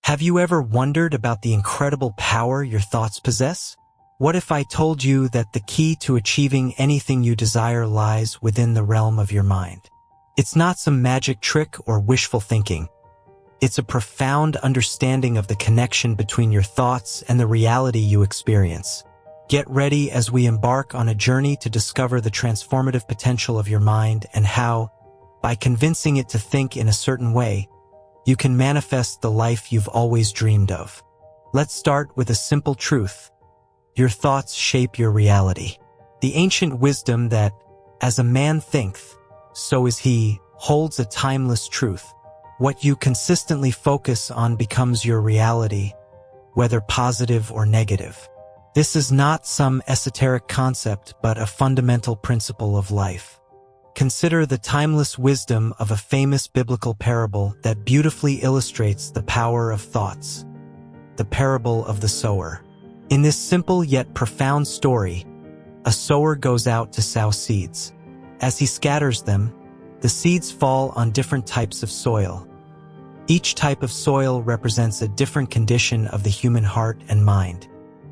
Have you ever wondered about the incredible power your thoughts possess? What if I told you that the key to achieving anything you desire lies within the realm of your mind? It's not some magic trick or wishful thinking. It's a profound understanding of the connection between your thoughts and the reality you experience. Get ready as we embark on a journey to discover the transformative potential of your mind and how, by convincing it to think in a certain way, you can manifest the life you've always dreamed of. Let's start with a simple truth. Your thoughts shape your reality. The ancient wisdom that, as a man thinketh, so is he, holds a timeless truth. What you consistently focus on becomes your reality, whether positive or negative. This is not some esoteric concept, but a fundamental principle of life. Consider the timeless wisdom of a famous biblical parable that beautifully illustrates the power of thoughts. The parable of the sower. In this simple yet profound story, a sower goes out to sow seeds. As he scatters them, the seeds fall on different types of soil. Each type of soil represents a different condition of the human heart and mind.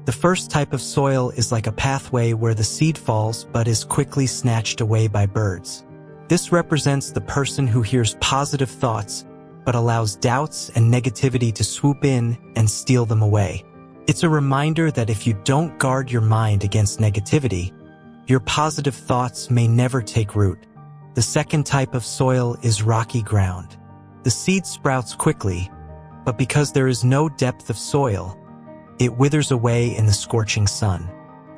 The first type of soil is like a pathway where the seed falls but is quickly snatched away by birds. This represents the person who hears positive thoughts but allows doubts and negativity to swoop in and steal them away. It's a reminder that if you don't guard your mind against negativity, your positive thoughts may never take root. The second type of soil is rocky ground. The seed sprouts quickly, but because there is no depth of soil, it withers away in the scorching sun.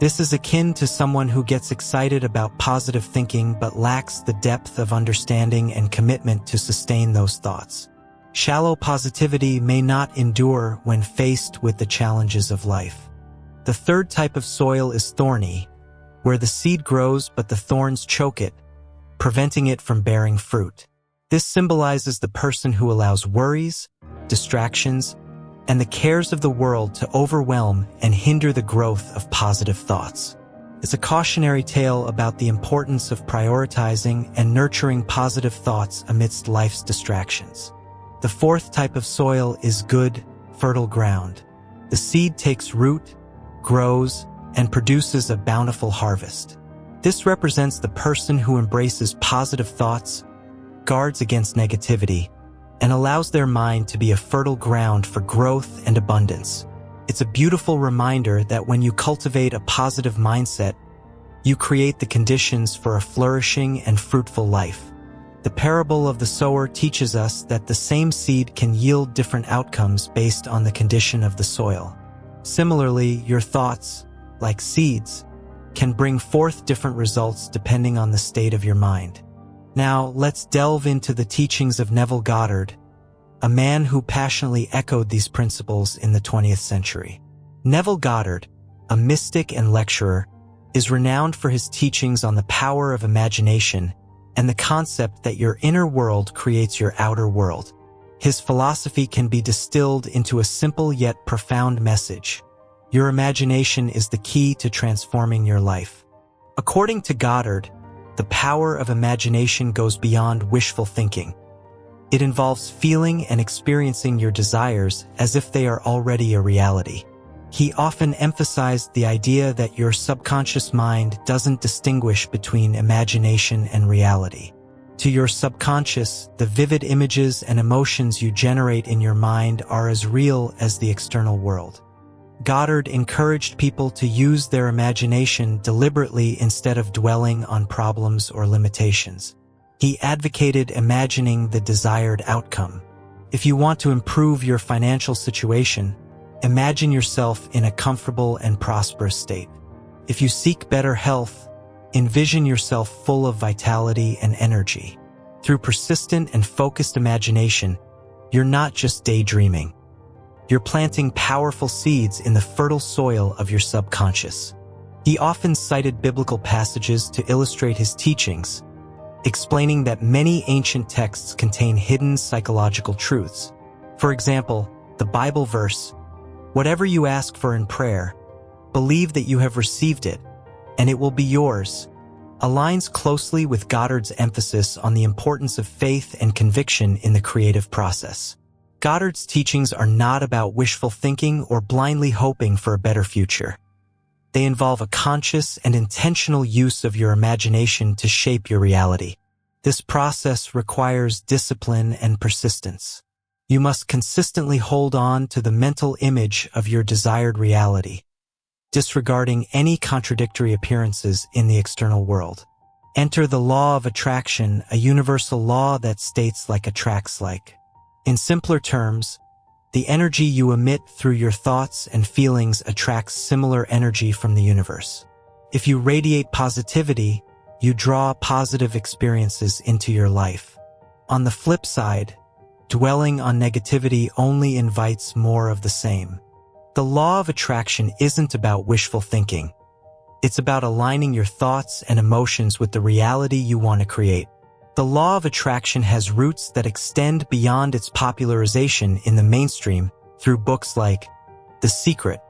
This is akin to someone who gets excited about positive thinking but lacks the depth of understanding and commitment to sustain those thoughts. Shallow positivity may not endure when faced with the challenges of life. The third type of soil is thorny, where the seed grows but the thorns choke it, preventing it from bearing fruit. This symbolizes the person who allows worries, distractions, and the cares of the world to overwhelm and hinder the growth of positive thoughts. It's a cautionary tale about the importance of prioritizing and nurturing positive thoughts amidst life's distractions. The fourth type of soil is good, fertile ground. The seed takes root, grows, and produces a bountiful harvest. This represents the person who embraces positive thoughts, guards against negativity, and allows their mind to be a fertile ground for growth and abundance. It's a beautiful reminder that when you cultivate a positive mindset, you create the conditions for a flourishing and fruitful life. The parable of the sower teaches us that the same seed can yield different outcomes based on the condition of the soil. Similarly, your thoughts, like seeds, can bring forth different results depending on the state of your mind. Now, let's delve into the teachings of Neville Goddard, a man who passionately echoed these principles in the 20th century. Neville Goddard, a mystic and lecturer, is renowned for his teachings on the power of imagination and the concept that your inner world creates your outer world. His philosophy can be distilled into a simple yet profound message. Your imagination is the key to transforming your life. According to Goddard, the power of imagination goes beyond wishful thinking. It involves feeling and experiencing your desires as if they are already a reality. He often emphasized the idea that your subconscious mind doesn't distinguish between imagination and reality. To your subconscious, the vivid images and emotions you generate in your mind are as real as the external world. Goddard encouraged people to use their imagination deliberately instead of dwelling on problems or limitations. He advocated imagining the desired outcome. If you want to improve your financial situation, imagine yourself in a comfortable and prosperous state. If you seek better health, envision yourself full of vitality and energy. Through persistent and focused imagination, you're not just daydreaming. You're planting powerful seeds in the fertile soil of your subconscious. He often cited biblical passages to illustrate his teachings, explaining that many ancient texts contain hidden psychological truths. For example, the Bible verse, "Whatever you ask for in prayer, believe that you have received it, and it will be yours," aligns closely with Goddard's emphasis on the importance of faith and conviction in the creative process. Goddard's teachings are not about wishful thinking or blindly hoping for a better future. They involve a conscious and intentional use of your imagination to shape your reality. This process requires discipline and persistence. You must consistently hold on to the mental image of your desired reality, disregarding any contradictory appearances in the external world. Enter the law of attraction, a universal law that states like attracts like. In simpler terms, the energy you emit through your thoughts and feelings attracts similar energy from the universe. If you radiate positivity, you draw positive experiences into your life. On the flip side, dwelling on negativity only invites more of the same. The law of attraction isn't about wishful thinking. It's about aligning your thoughts and emotions with the reality you want to create. The law of attraction has roots that extend beyond its popularization in the mainstream through books like The Secret.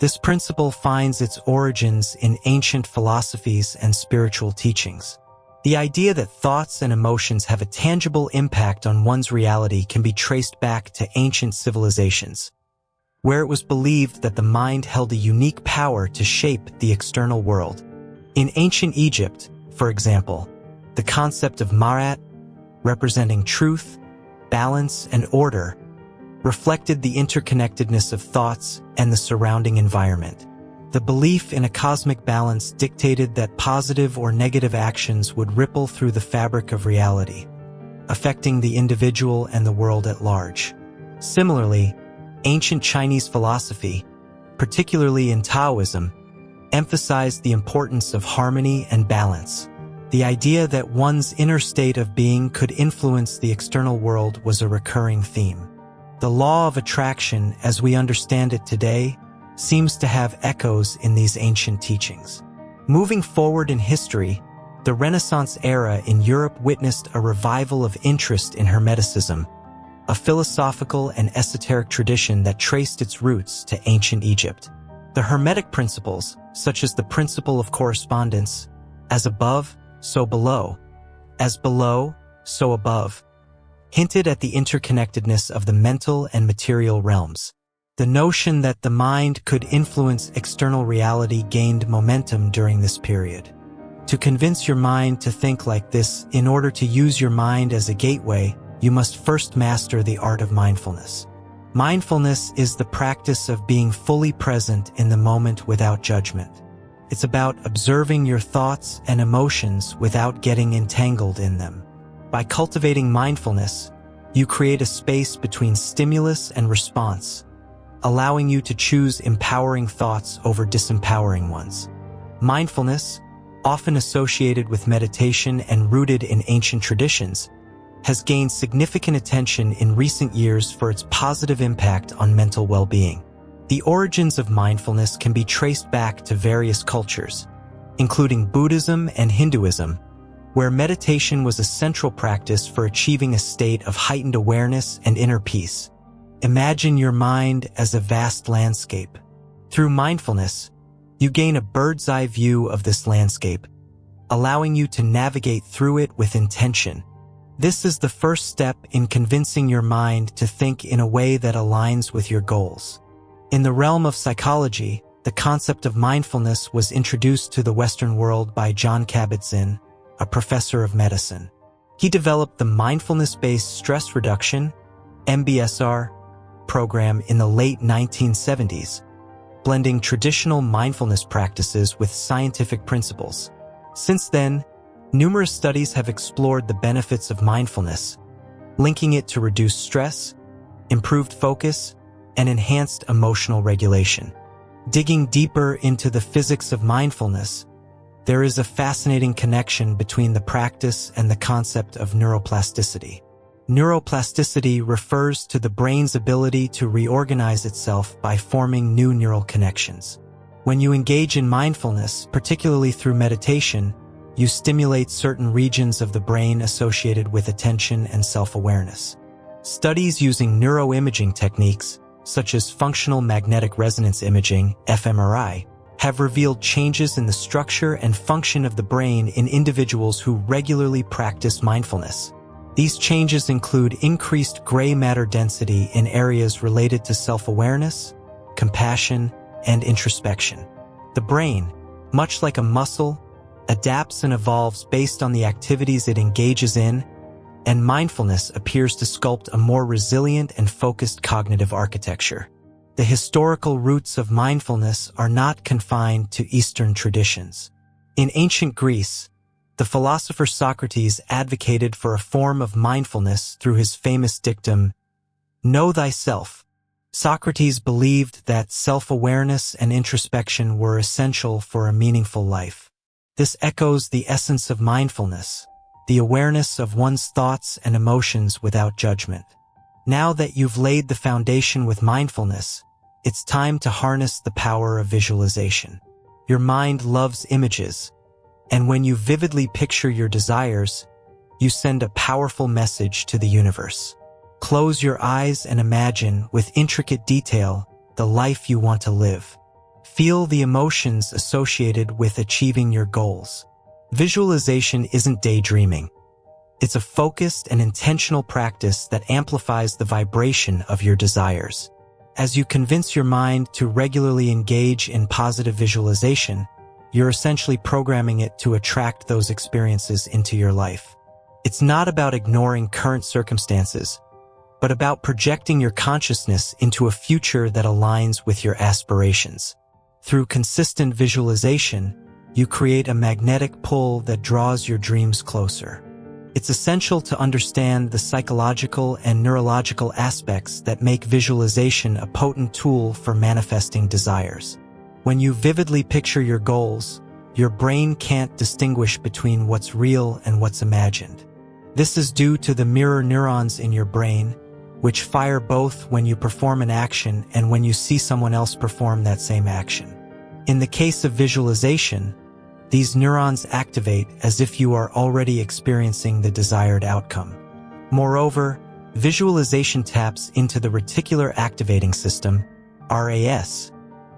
This principle finds its origins in ancient philosophies and spiritual teachings. The idea that thoughts and emotions have a tangible impact on one's reality can be traced back to ancient civilizations, where it was believed that the mind held a unique power to shape the external world. In ancient Egypt, for example, the concept of Marat, representing truth, balance, and order, reflected the interconnectedness of thoughts and the surrounding environment. The belief in a cosmic balance dictated that positive or negative actions would ripple through the fabric of reality, affecting the individual and the world at large. Similarly, ancient Chinese philosophy, particularly in Taoism, emphasized the importance of harmony and balance. The idea that one's inner state of being could influence the external world was a recurring theme. The law of attraction, as we understand it today, seems to have echoes in these ancient teachings. Moving forward in history, the Renaissance era in Europe witnessed a revival of interest in Hermeticism, a philosophical and esoteric tradition that traced its roots to ancient Egypt. The Hermetic principles, such as the principle of correspondence, as above, so below, as below, so above, hinted at the interconnectedness of the mental and material realms. The notion that the mind could influence external reality gained momentum during this period. To convince your mind to think like this, in order to use your mind as a gateway, you must first master the art of mindfulness. Mindfulness is the practice of being fully present in the moment without judgment. It's about observing your thoughts and emotions without getting entangled in them. By cultivating mindfulness, you create a space between stimulus and response, allowing you to choose empowering thoughts over disempowering ones. Mindfulness, often associated with meditation and rooted in ancient traditions, has gained significant attention in recent years for its positive impact on mental well-being. The origins of mindfulness can be traced back to various cultures, including Buddhism and Hinduism, where meditation was a central practice for achieving a state of heightened awareness and inner peace. Imagine your mind as a vast landscape. Through mindfulness, you gain a bird's-eye view of this landscape, allowing you to navigate through it with intention. This is the first step in convincing your mind to think in a way that aligns with your goals. In the realm of psychology, the concept of mindfulness was introduced to the Western world by John Kabat-Zinn, a professor of medicine. He developed the mindfulness-based stress reduction, MBSR, program in the late 1970s, blending traditional mindfulness practices with scientific principles. Since then, numerous studies have explored the benefits of mindfulness, linking it to reduced stress, improved focus, and enhanced emotional regulation. Digging deeper into the physics of mindfulness, there is a fascinating connection between the practice and the concept of neuroplasticity. Neuroplasticity refers to the brain's ability to reorganize itself by forming new neural connections. When you engage in mindfulness, particularly through meditation, you stimulate certain regions of the brain associated with attention and self-awareness. Studies using neuroimaging techniques, such as functional magnetic resonance imaging, fMRI, have revealed changes in the structure and function of the brain in individuals who regularly practice mindfulness. These changes include increased gray matter density in areas related to self-awareness, compassion, and introspection. The brain, much like a muscle, adapts and evolves based on the activities it engages in, and mindfulness appears to sculpt a more resilient and focused cognitive architecture. The historical roots of mindfulness are not confined to Eastern traditions. In ancient Greece, the philosopher Socrates advocated for a form of mindfulness through his famous dictum, "Know thyself." Socrates believed that self-awareness and introspection were essential for a meaningful life. This echoes the essence of mindfulness, the awareness of one's thoughts and emotions without judgment. Now that you've laid the foundation with mindfulness, it's time to harness the power of visualization. Your mind loves images, and when you vividly picture your desires, you send a powerful message to the universe. Close your eyes and imagine with intricate detail the life you want to live. Feel the emotions associated with achieving your goals. Visualization isn't daydreaming. It's a focused and intentional practice that amplifies the vibration of your desires. As you convince your mind to regularly engage in positive visualization, you're essentially programming it to attract those experiences into your life. It's not about ignoring current circumstances, but about projecting your consciousness into a future that aligns with your aspirations. Through consistent visualization, you create a magnetic pull that draws your dreams closer. It's essential to understand the psychological and neurological aspects that make visualization a potent tool for manifesting desires. When you vividly picture your goals, your brain can't distinguish between what's real and what's imagined. This is due to the mirror neurons in your brain, which fire both when you perform an action and when you see someone else perform that same action. In the case of visualization, these neurons activate as if you are already experiencing the desired outcome. Moreover, visualization taps into the reticular activating system, RAS,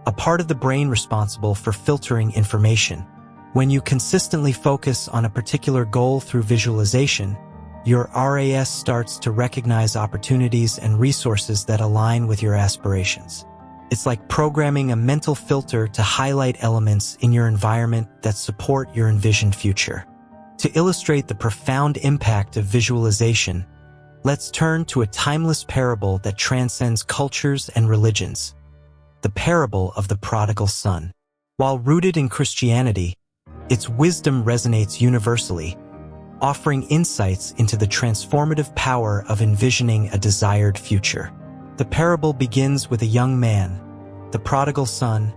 a part of the brain responsible for filtering information. When you consistently focus on a particular goal through visualization, your RAS starts to recognize opportunities and resources that align with your aspirations. It's like programming a mental filter to highlight elements in your environment that support your envisioned future. To illustrate the profound impact of visualization, let's turn to a timeless parable that transcends cultures and religions: the parable of the prodigal son. While rooted in Christianity, its wisdom resonates universally, offering insights into the transformative power of envisioning a desired future. The parable begins with a young man, the prodigal son,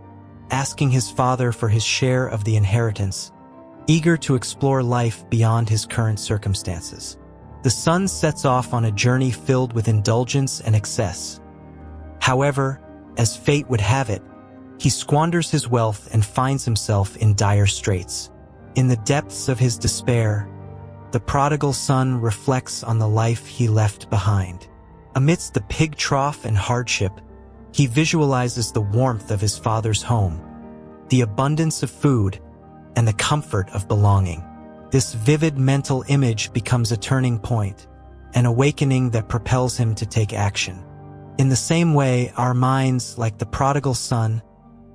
asking his father for his share of the inheritance, eager to explore life beyond his current circumstances. The son sets off on a journey filled with indulgence and excess. However, as fate would have it, he squanders his wealth and finds himself in dire straits. In the depths of his despair, the prodigal son reflects on the life he left behind. Amidst the pig trough and hardship, he visualizes the warmth of his father's home, the abundance of food, and the comfort of belonging. This vivid mental image becomes a turning point, an awakening that propels him to take action. In the same way, our minds, like the prodigal son,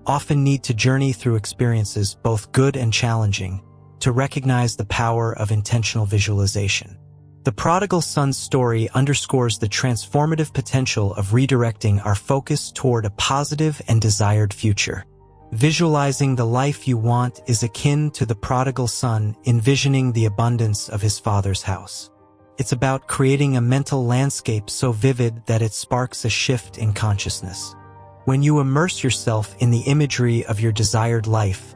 often need to journey through experiences both good and challenging to recognize the power of intentional visualization. The prodigal son's story underscores the transformative potential of redirecting our focus toward a positive and desired future. Visualizing the life you want is akin to the prodigal son envisioning the abundance of his father's house. It's about creating a mental landscape so vivid that it sparks a shift in consciousness. When you immerse yourself in the imagery of your desired life,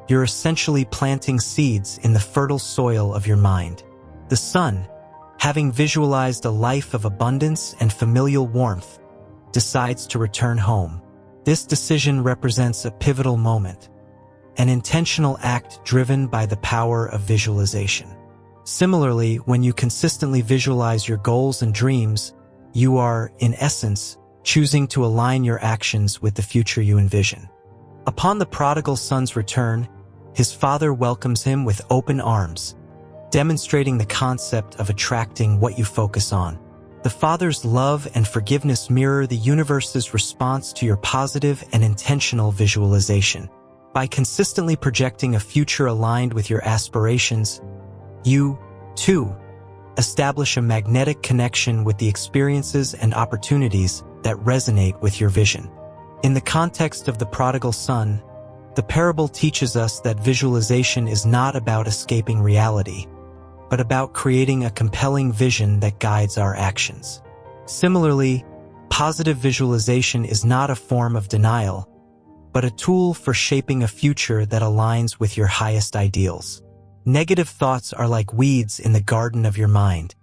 you're essentially planting seeds in the fertile soil of your mind. The son, having visualized a life of abundance and familial warmth, decides to return home. This decision represents a pivotal moment, an intentional act driven by the power of visualization. Similarly, when you consistently visualize your goals and dreams, you are, in essence, choosing to align your actions with the future you envision. Upon the prodigal son's return, his father welcomes him with open arms, demonstrating the concept of attracting what you focus on. The Father's love and forgiveness mirror the universe's response to your positive and intentional visualization. By consistently projecting a future aligned with your aspirations, you, too, establish a magnetic connection with the experiences and opportunities that resonate with your vision. In the context of the prodigal son, the parable teaches us that visualization is not about escaping reality, but about creating a compelling vision that guides our actions. Similarly, positive visualization is not a form of denial, but a tool for shaping a future that aligns with your highest ideals. Negative thoughts are like weeds in the garden of your mind.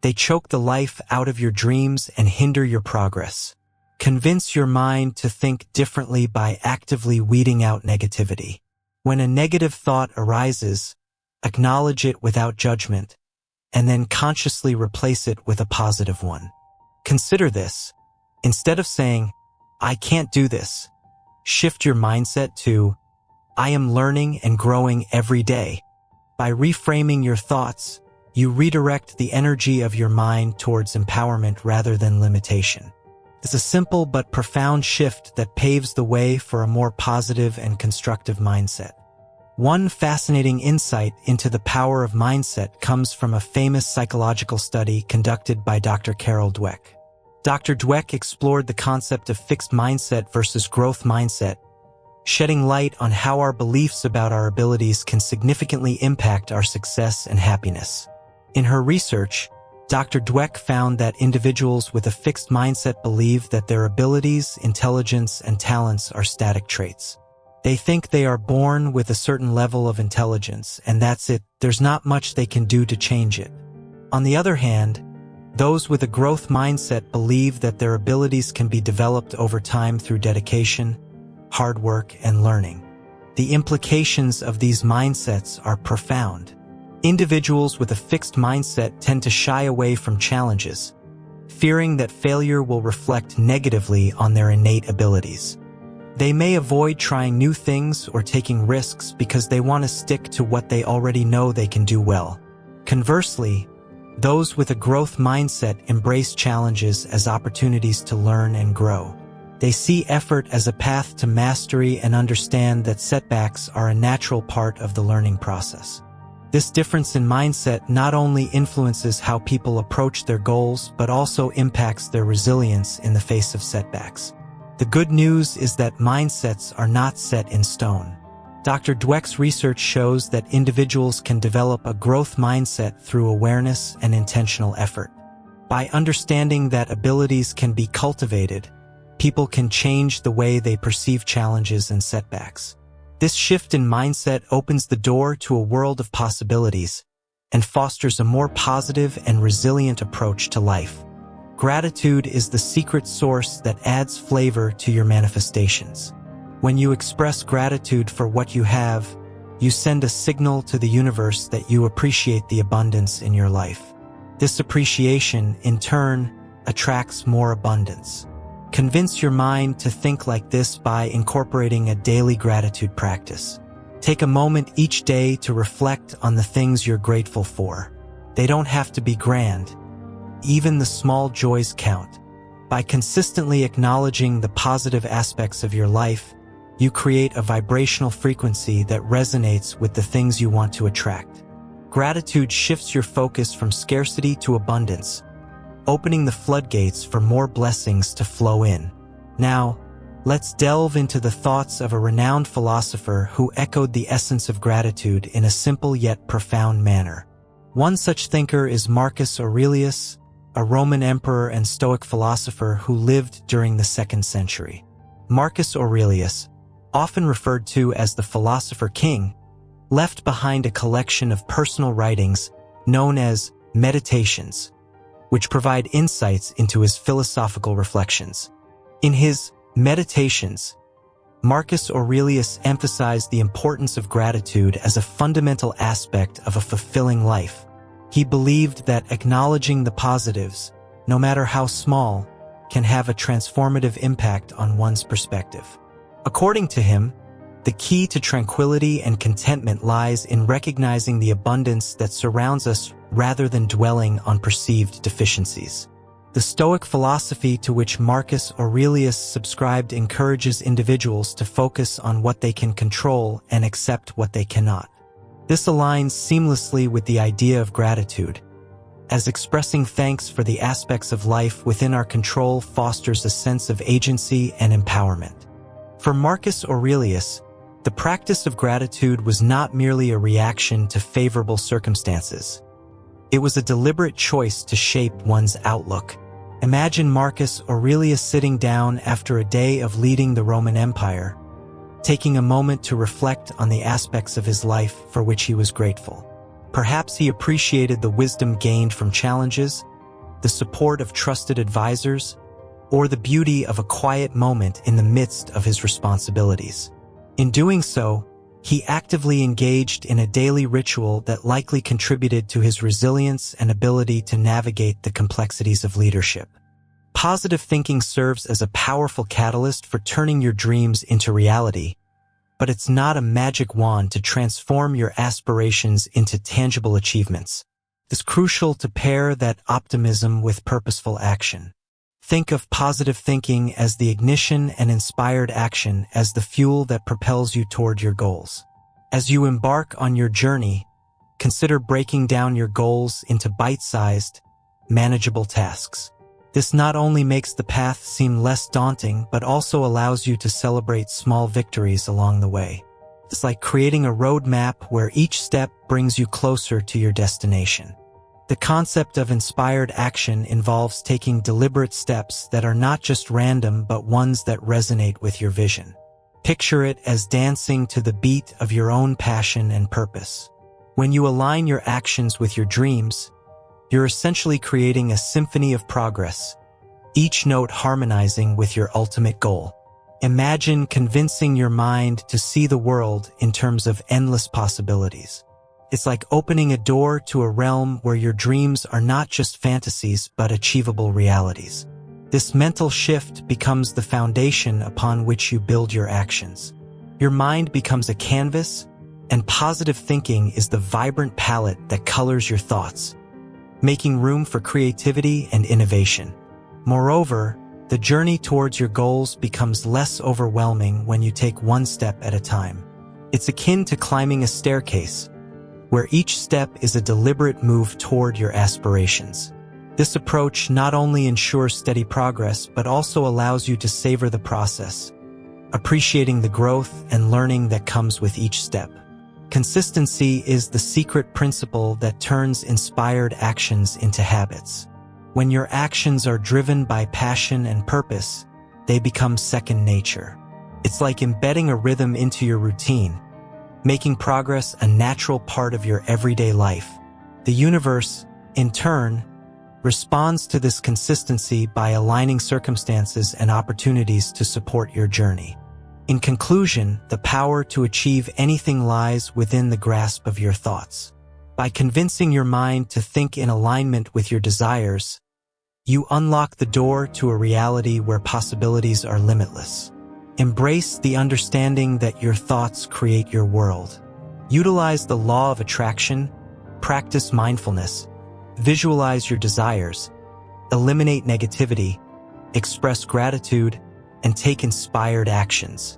They choke the life out of your dreams and hinder your progress. Convince your mind to think differently by actively weeding out negativity. When a negative thought arises, acknowledge it without judgment, and then consciously replace it with a positive one. Consider this. Instead of saying, "I can't do this," shift your mindset to, "I am learning and growing every day." By reframing your thoughts, you redirect the energy of your mind towards empowerment rather than limitation. It's a simple but profound shift that paves the way for a more positive and constructive mindset. One fascinating insight into the power of mindset comes from a famous psychological study conducted by Dr. Carol Dweck. Dr. Dweck explored the concept of fixed mindset versus growth mindset, shedding light on how our beliefs about our abilities can significantly impact our success and happiness. In her research, Dr. Dweck found that individuals with a fixed mindset believe that their abilities, intelligence, and talents are static traits. They think they are born with a certain level of intelligence, and that's it. There's not much they can do to change it. On the other hand, those with a growth mindset believe that their abilities can be developed over time through dedication, hard work, and learning. The implications of these mindsets are profound. Individuals with a fixed mindset tend to shy away from challenges, fearing that failure will reflect negatively on their innate abilities. They may avoid trying new things or taking risks because they want to stick to what they already know they can do well. Conversely, those with a growth mindset embrace challenges as opportunities to learn and grow. They see effort as a path to mastery and understand that setbacks are a natural part of the learning process. This difference in mindset not only influences how people approach their goals, but also impacts their resilience in the face of setbacks. The good news is that mindsets are not set in stone. Dr. Dweck's research shows that individuals can develop a growth mindset through awareness and intentional effort. By understanding that abilities can be cultivated, people can change the way they perceive challenges and setbacks. This shift in mindset opens the door to a world of possibilities and fosters a more positive and resilient approach to life. Gratitude is the secret source that adds flavor to your manifestations. When you express gratitude for what you have, you send a signal to the universe that you appreciate the abundance in your life. This appreciation, in turn, attracts more abundance. Convince your mind to think like this by incorporating a daily gratitude practice. Take a moment each day to reflect on the things you're grateful for. They don't have to be grand. Even the small joys count. By consistently acknowledging the positive aspects of your life, you create a vibrational frequency that resonates with the things you want to attract. Gratitude shifts your focus from scarcity to abundance, opening the floodgates for more blessings to flow in. Now, let's delve into the thoughts of a renowned philosopher who echoed the essence of gratitude in a simple yet profound manner. One such thinker is Marcus Aurelius, a Roman emperor and Stoic philosopher who lived during the 2nd century. Marcus Aurelius, often referred to as the Philosopher King, left behind a collection of personal writings known as Meditations, which provide insights into his philosophical reflections. In his Meditations, Marcus Aurelius emphasized the importance of gratitude as a fundamental aspect of a fulfilling life. He believed that acknowledging the positives, no matter how small, can have a transformative impact on one's perspective. According to him, The key to tranquility and contentment lies in recognizing the abundance that surrounds us rather than dwelling on perceived deficiencies. The Stoic philosophy to which Marcus Aurelius subscribed encourages individuals to focus on what they can control and accept what they cannot. This aligns seamlessly with the idea of gratitude, as expressing thanks for the aspects of life within our control fosters a sense of agency and empowerment. For Marcus Aurelius, the practice of gratitude was not merely a reaction to favorable circumstances. It was a deliberate choice to shape one's outlook. Imagine Marcus Aurelius sitting down after a day of leading the Roman Empire, taking a moment to reflect on the aspects of his life for which he was grateful. Perhaps he appreciated the wisdom gained from challenges, the support of trusted advisors, or the beauty of a quiet moment in the midst of his responsibilities. In doing so, he actively engaged in a daily ritual that likely contributed to his resilience and ability to navigate the complexities of leadership. Positive thinking serves as a powerful catalyst for turning your dreams into reality, but it's not a magic wand to transform your aspirations into tangible achievements. It's crucial to pair that optimism with purposeful action. Think of positive thinking as the ignition and inspired action as the fuel that propels you toward your goals. As you embark on your journey, consider breaking down your goals into bite-sized, manageable tasks. This not only makes the path seem less daunting, but also allows you to celebrate small victories along the way. It's like creating a roadmap where each step brings you closer to your destination. The concept of inspired action involves taking deliberate steps that are not just random but ones that resonate with your vision. Picture it as dancing to the beat of your own passion and purpose. When you align your actions with your dreams, you're essentially creating a symphony of progress, each note harmonizing with your ultimate goal. Imagine convincing your mind to see the world in terms of endless possibilities. It's like opening a door to a realm where your dreams are not just fantasies but achievable realities. This mental shift becomes the foundation upon which you build your actions. Your mind becomes a canvas, and positive thinking is the vibrant palette that colors your thoughts, making room for creativity and innovation. Moreover, the journey towards your goals becomes less overwhelming when you take one step at a time. It's akin to climbing a staircase, where each step is a deliberate move toward your aspirations. This approach not only ensures steady progress, but also allows you to savor the process, appreciating the growth and learning that comes with each step. Consistency is the secret principle that turns inspired actions into habits. When your actions are driven by passion and purpose, they become second nature. It's like embedding a rhythm into your routine, making progress a natural part of your everyday life. The universe, in turn, responds to this consistency by aligning circumstances and opportunities to support your journey. In conclusion, the power to achieve anything lies within the grasp of your thoughts. By convincing your mind to think in alignment with your desires, you unlock the door to a reality where possibilities are limitless. Embrace the understanding that your thoughts create your world. Utilize the law of attraction, practice mindfulness, visualize your desires, eliminate negativity, express gratitude, and take inspired actions.